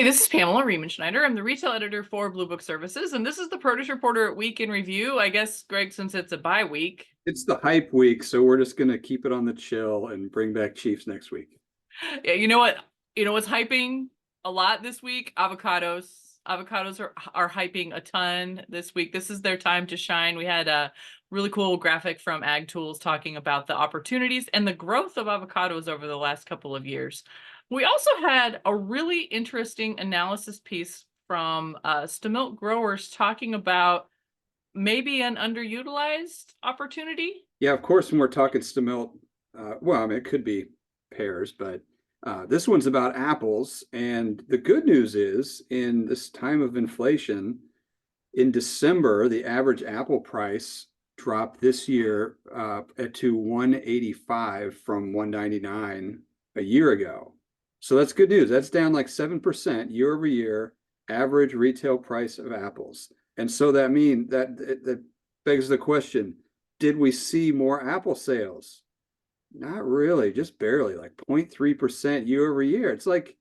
Hey, this is Pamela Riemenschneider. I'm the retail editor for Blue Book Services, and this is the Produce Reporter Week in Review. I guess, Greg, since it's a bye week. It's the hype week, so we're just gonna keep it on the chill and bring back Chiefs next week. Yeah, you know what? You know what's hyping a lot this week? Avocados. Avocados are hyping a ton this week. This is their time to shine. We had a really cool graphic from Ag Tools talking about the opportunities and the growth of avocados over the last couple of years. We also had a really interesting analysis piece from Stamilk growers talking about maybe an underutilized opportunity. Yeah, of course, when we're talking Stamilt, well, I mean, it could be pears, but this one's about apples. And the good news is, in this time of inflation, in December, the average apple price dropped this year to 185 from 199 a year ago. So that's good news. That's down like 7% year over year, average retail price of apples. And so that begs the question, did we see more apple sales? Not really, just barely, like 0.3% year over year. It's like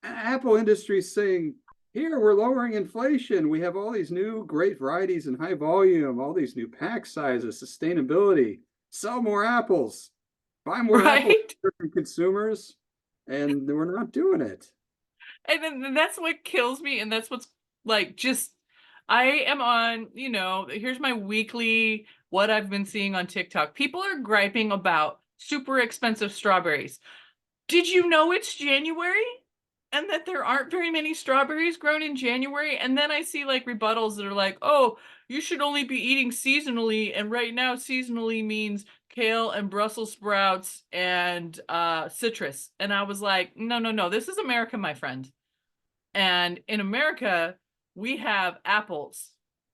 Apple industry saying, here we're lowering inflation. We have all these new great varieties in high volume, all these new pack sizes, sustainability, sell more apples, buy more apples Right? from consumers, and we're not doing it. And then that's what kills me. And that's what's like just I am on, here's my weekly what I've been seeing on TikTok. People are griping about super expensive strawberries. Did you know it's January? And that there aren't very many strawberries grown in January? And then I see like rebuttals that are like, oh, you should only be eating seasonally. And right now, seasonally means kale and Brussels sprouts and citrus. And I was like, no, no, no, this is America, my friend. And in America, we have apples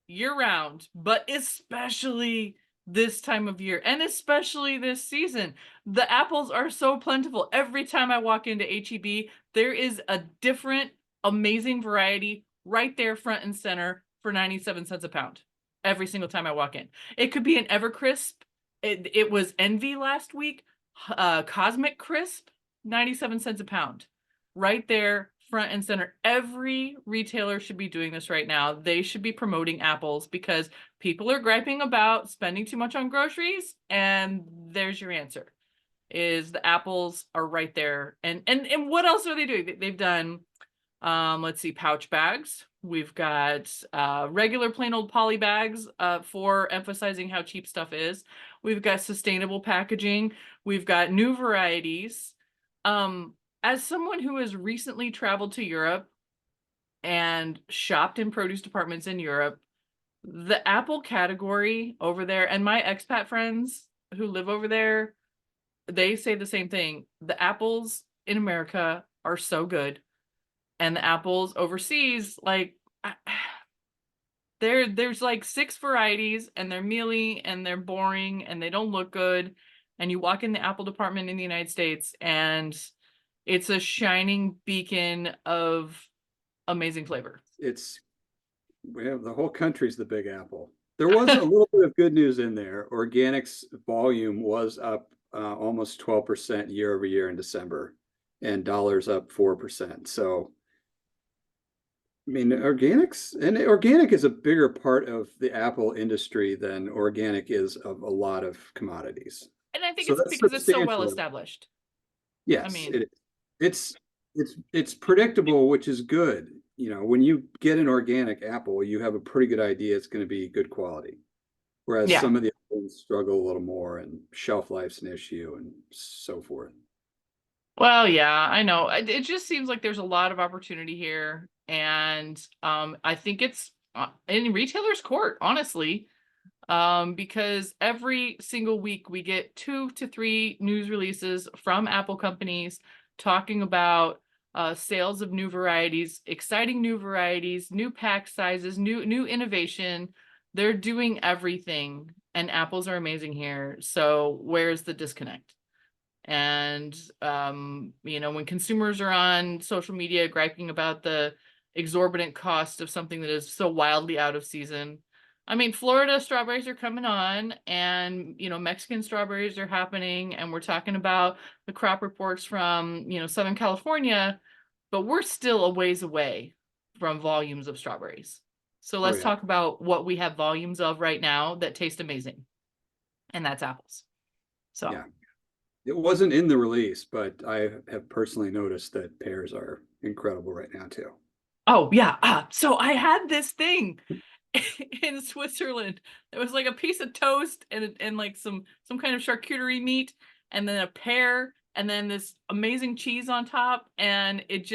year round, but especially this time of year and especially this season. The apples are so plentiful. Every time I walk into HEB, there is a different amazing variety right there front and center for 97 cents a pound. Every single time I walk in. It could be an Evercrisp. It was Envy last week. Cosmic Crisp, 97 cents a pound. Right there front and center. Every retailer should be doing this right now. They should be promoting apples because people are griping about spending too much on groceries, and there's your answer. Is the apples are right there. And what else are they doing? They've done let's see, pouch bags. We've got regular plain old poly bags for emphasizing how cheap stuff is. We've got sustainable packaging. We've got new varieties. As someone who has recently traveled to Europe and shopped in produce departments in Europe, the apple category over there, and my expat friends who live over there, they say the same thing. The apples in America are so good, and the apples overseas, like there's like 6 varieties, and they're mealy and they're boring and they don't look good. And you walk in the apple department in the United States, and it's a shining beacon of amazing flavor. It's we have the whole country's the Big Apple. There was a little bit of good news in there. Organics volume was up almost 12% year over year in December, and dollars up 4%. So I mean, organic is a bigger part of the Apple industry than organic is of a lot of commodities. And I think So it's that's because it's so well substantial. established. I Yes, mean, it's it's predictable, which is good. You know, when you get an organic apple, you have a pretty good idea it's going to be good quality. Whereas yeah. some of the other ones struggle a little more, and shelf life's an issue, and so forth. Well, yeah, I know. It just seems like there's a lot of opportunity here, and I think it's in retailers' court, honestly, because every single week we get 2 to 3 news releases from Apple companies talking about sales of new varieties, exciting new varieties, new pack sizes, new innovation. They're doing everything, and apples are amazing here. So where's the disconnect? And when consumers are on social media griping about the exorbitant cost of something that is so wildly out of season. I mean, Florida strawberries are coming on, and Mexican strawberries are happening, and we're talking about the crop reports from Southern California. but we're still a ways away from volumes of strawberries. So Oh let's yeah. talk about what we have volumes of right now that taste amazing, and that's apples. So, Yeah. It wasn't in the release, but I have personally noticed that pears are incredible right now too. oh yeah, so I had this thing in Switzerland. It was like a piece of toast and like some kind of charcuterie meat, and then a pear, and then this amazing cheese on top, and it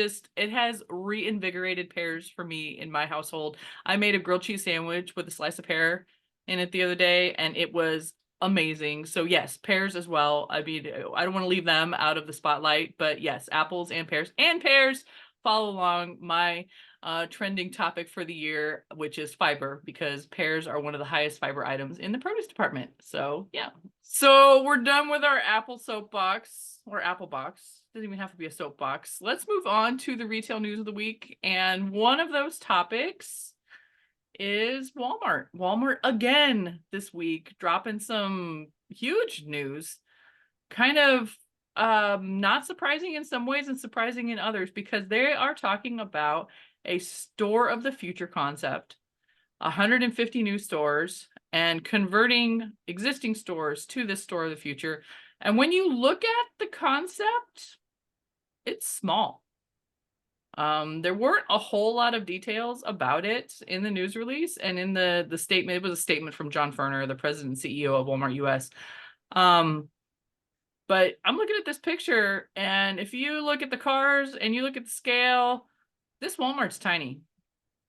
has reinvigorated pears for me in my household. I made a grilled cheese sandwich with a slice of pear in it the other day, and it was amazing. So yes, pears as well. I mean, I don't want to leave them out of the spotlight, but yes, apples and pears follow along my trending topic for the year, which is fiber, because pears are one of the highest fiber items in the produce department. So yeah. So we're done with our apple soapbox or apple box. Doesn't even have to be a soapbox. Let's move on to the retail news of the week. And one of those topics is Walmart. Walmart again this week, dropping some huge news. Kind of not surprising in some ways and surprising in others, because they are talking about a store of the future concept, 150 new stores, and converting existing stores to this store of the future. And when you look at the concept, it's small. There weren't a whole lot of details about it in the news release and in the statement. It was a statement from John Furner, the president and CEO of Walmart US. But I'm looking at this picture, and if you look at the cars and you look at the scale, this Walmart's tiny.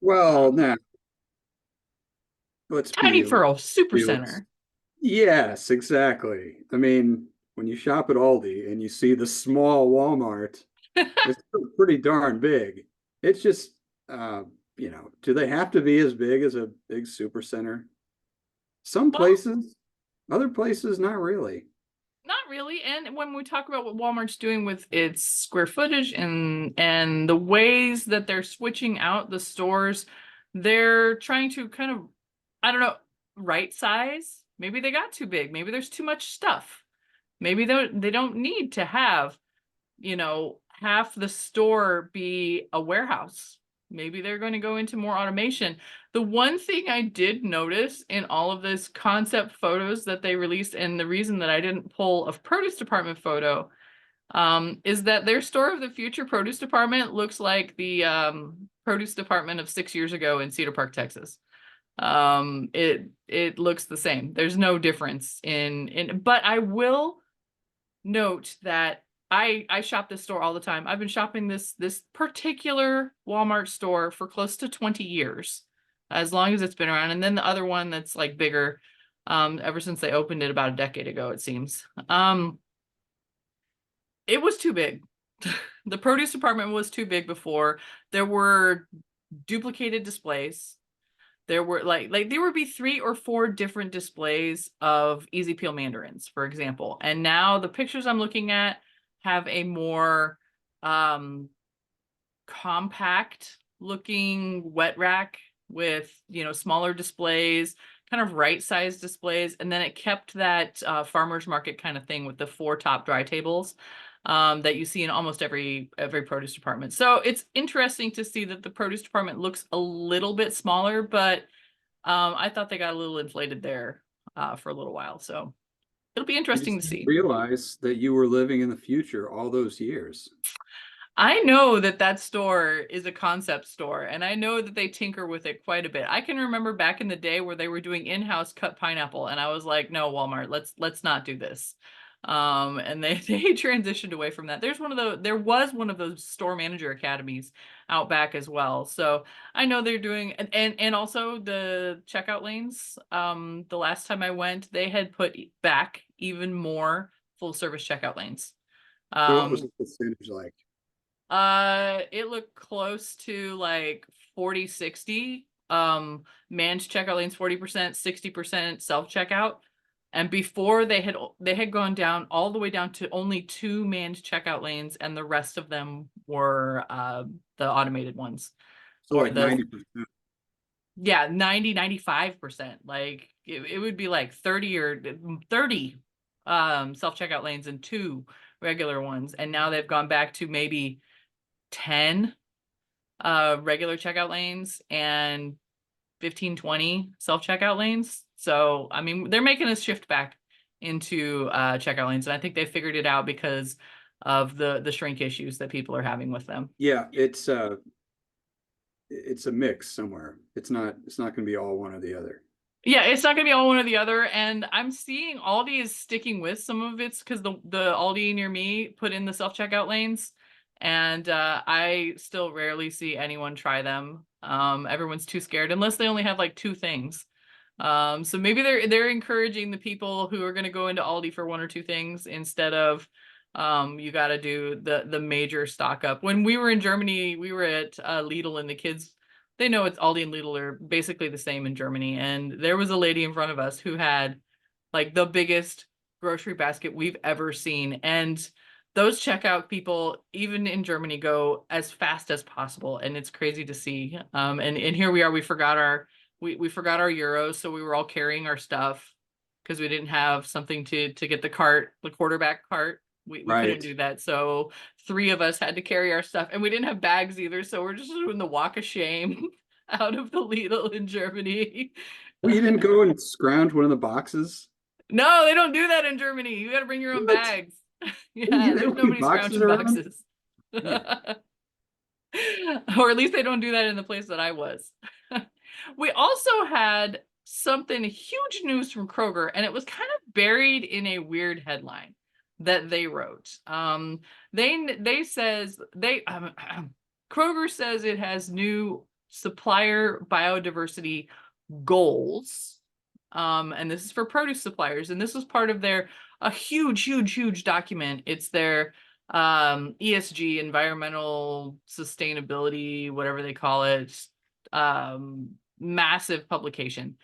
Well, now let's Tiny be for a super realistic. center. Yes, exactly. I mean, when you shop at Aldi and you see the small Walmart, it's still pretty darn big. It's just, uh, do they have to be as big as a big super center? Some Well, places, other places, not really. not really. And when we talk about what Walmart's doing with its square footage and the ways that they're switching out the stores, they're trying to kind of, I don't know, right size. Maybe they got too big. Maybe there's too much stuff. Maybe they don't need to have, half the store be a warehouse. Maybe they're going to go into more automation. The one thing I did notice in all of this concept photos that they released, and the reason that I didn't pull a produce department photo, is that their store of the future produce department looks like the produce department of 6 years ago in Cedar Park, Texas. It looks the same. There's no difference but I will note that I shop this store all the time. I've been shopping this particular Walmart store for close to 20 years, as long as it's been around. And then the other one that's like bigger, ever since they opened it about a decade ago, it seems. It was too big. The produce department was too big before. There were duplicated displays. There were like there would be 3 or 4 different displays of easy peel mandarins, for example. And now the pictures I'm looking at have a more compact looking wet rack with, smaller displays, kind of right sized displays. And then it kept that farmer's market kind of thing with the 4 top dry tables that you see in almost every produce department. So it's interesting to see that the produce department looks a little bit smaller, but I thought they got a little inflated there for a little while. So it'll be You interesting just to didn't see. realize that you were living in the future all those years. I know that that store is a concept store, and I know that they tinker with it quite a bit. I can remember back in the day where they were doing in-house cut pineapple, and I was like, "No, Walmart, let's not do this." And they they transitioned away from that. There was one of those store manager academies out back as well. So I know they're doing, and also the checkout lanes. The last time I went, they had put back even more full service checkout lanes. So what was Um, the percentage like? it looked close to like 40-60. Manned checkout lanes 40%, 60% self-checkout. And before they had gone down all the way down to only 2 manned checkout lanes, and the rest of them were the automated ones. So Or like the 90%. yeah, 90-95%. Like it would be like 30 self-checkout lanes and 2 regular ones. And now they've gone back to maybe 10 regular checkout lanes and 15, 20 self-checkout lanes. So, I mean, they're making a shift back into checkout lanes. And I think they figured it out because of the shrink issues that people are having with them. Yeah, it's a mix somewhere. It's not going to be all one or the other. Yeah, it's not gonna be all one or the other. And I'm seeing Aldi is sticking with some of it's because the Aldi near me put in the self-checkout lanes. And I still rarely see anyone try them. Everyone's too scared unless they only have like 2 things. So maybe they're encouraging the people who are gonna go into Aldi for 1 or 2 things instead of you got to do the major stock up. When we were in Germany, we were at Lidl, and the kids, they know it's Aldi and Lidl are basically the same in Germany. And there was a lady in front of us who had like the biggest grocery basket we've ever seen. And those checkout people, even in Germany, go as fast as possible. And it's crazy to see. And here we are, we forgot we forgot our euros. So we were all carrying our stuff because we didn't have something to get the quarterback cart. We couldn't Right. do that. So 3 of us had to carry our stuff, and we didn't have bags either. So we're just doing the walk of shame out of the Lidl in Germany. Well, you didn't go and scrounge one of the boxes? No, they don't do that in Germany. You got to bring your own What? bags. They Yeah, there's don't keep nobody boxes scrounging around? boxes. Yeah. Or at least they don't do that in the place that I was. We also had something huge news from Kroger, and it was kind of buried in a weird headline that they wrote. They says they Kroger says it has new supplier biodiversity goals. And this is for produce suppliers, and this was part of their a huge document. It's their ESG, environmental sustainability, whatever they call it, massive publication.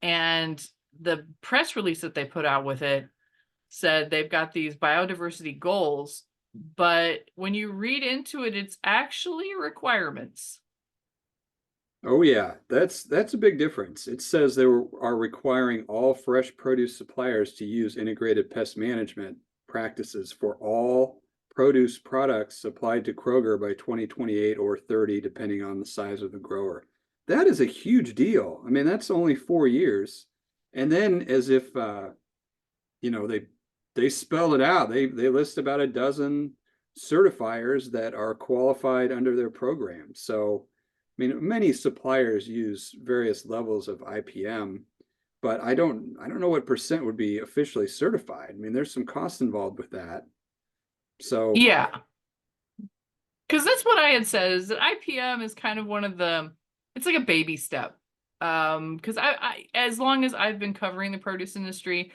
And the press release that they put out with it said they've got these biodiversity goals, but when you read into it, it's actually requirements. Oh yeah, that's a big difference. It says they are requiring all fresh produce suppliers to use integrated pest management practices for all produce products supplied to Kroger by 2028 or 30, depending on the size of the grower. That is a huge deal. I mean, that's only 4 years. And then as if they spell it out. They list about a dozen certifiers that are qualified under their program. So I mean, many suppliers use various levels of IPM, but I don't know what percent would be officially certified. I mean, there's some cost involved with that. So Yeah, because that's what I had said, is that IPM is kind of one of it's like a baby step. Because I as long as I've been covering the produce industry,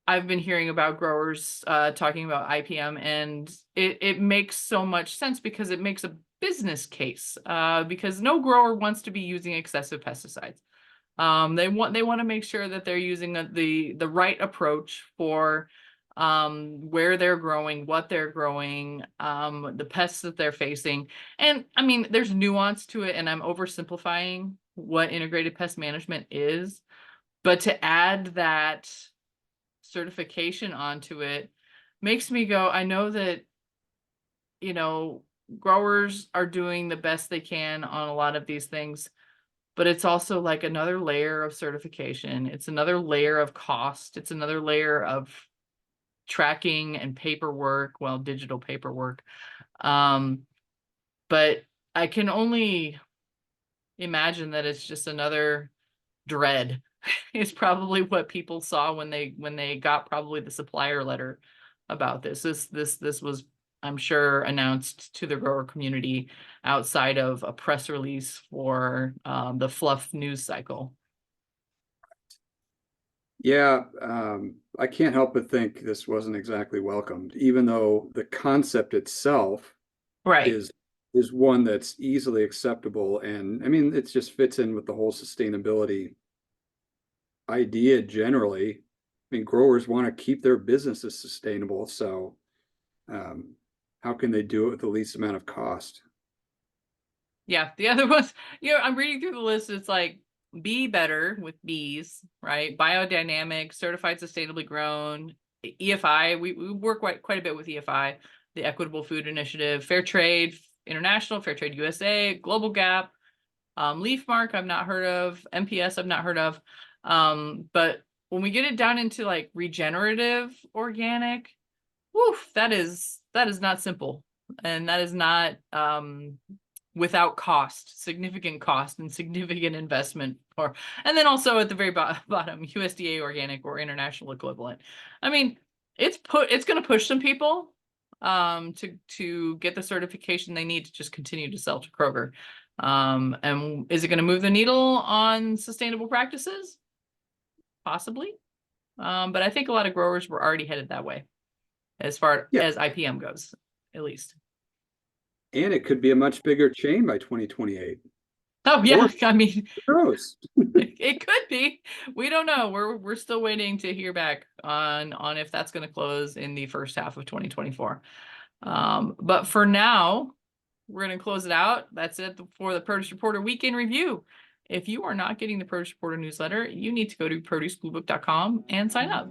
I've been hearing about growers talking about IPM, and it makes so much sense because it makes a business case, because no grower wants to be using excessive pesticides. They want to make sure that they're using the right approach for where they're growing, what they're growing, the pests that they're facing. And I mean, there's nuance to it, and I'm oversimplifying what integrated pest management is, but to add that certification onto it makes me go, I know that, growers are doing the best they can on a lot of these things, but it's also like another layer of certification. It's another layer of cost. It's another layer of tracking and paperwork, well, digital paperwork. But I can only imagine that it's just another dread is probably what people saw when they got probably the supplier letter about this. This was, I'm sure, announced to the grower community outside of a press release for the fluff news cycle. yeah, I can't help but think this wasn't exactly welcomed, even though the concept itself Right. is one that's easily acceptable. And I mean, it just fits in with the whole sustainability idea generally. I mean, growers want to keep their businesses sustainable, so how can they do it with the least amount of cost? Yeah. The other ones, I'm reading through the list. It's like Be Better with bees, right? Biodynamic, certified sustainably grown, EFI. We work quite a bit with EFI, the Equitable Food Initiative, Fair Trade, International, Fair Trade USA, Global Gap, Leaf Mark I've not heard of, MPS I've not heard of. But when we get it down into like regenerative organic, woof, that is not simple. And that is not without cost, significant cost and significant investment. And then also at the very bottom, USDA organic or international equivalent. I mean, it's going to push some people to get the certification they need to just continue to sell to Kroger. And is it going to move the needle on sustainable practices? Possibly. But I think a lot of growers were already headed that way as far as IPM goes, at least. And it could be a much bigger chain by 2028. Oh yeah, I mean, gross. it could be. We don't know. We're still waiting to hear back on if that's going to close in the first half of 2024. But for now, we're going to close it out. That's it for the Produce Reporter Weekend Review. If you are not getting the Produce Reporter newsletter, you need to go to producebluebook.com and sign up.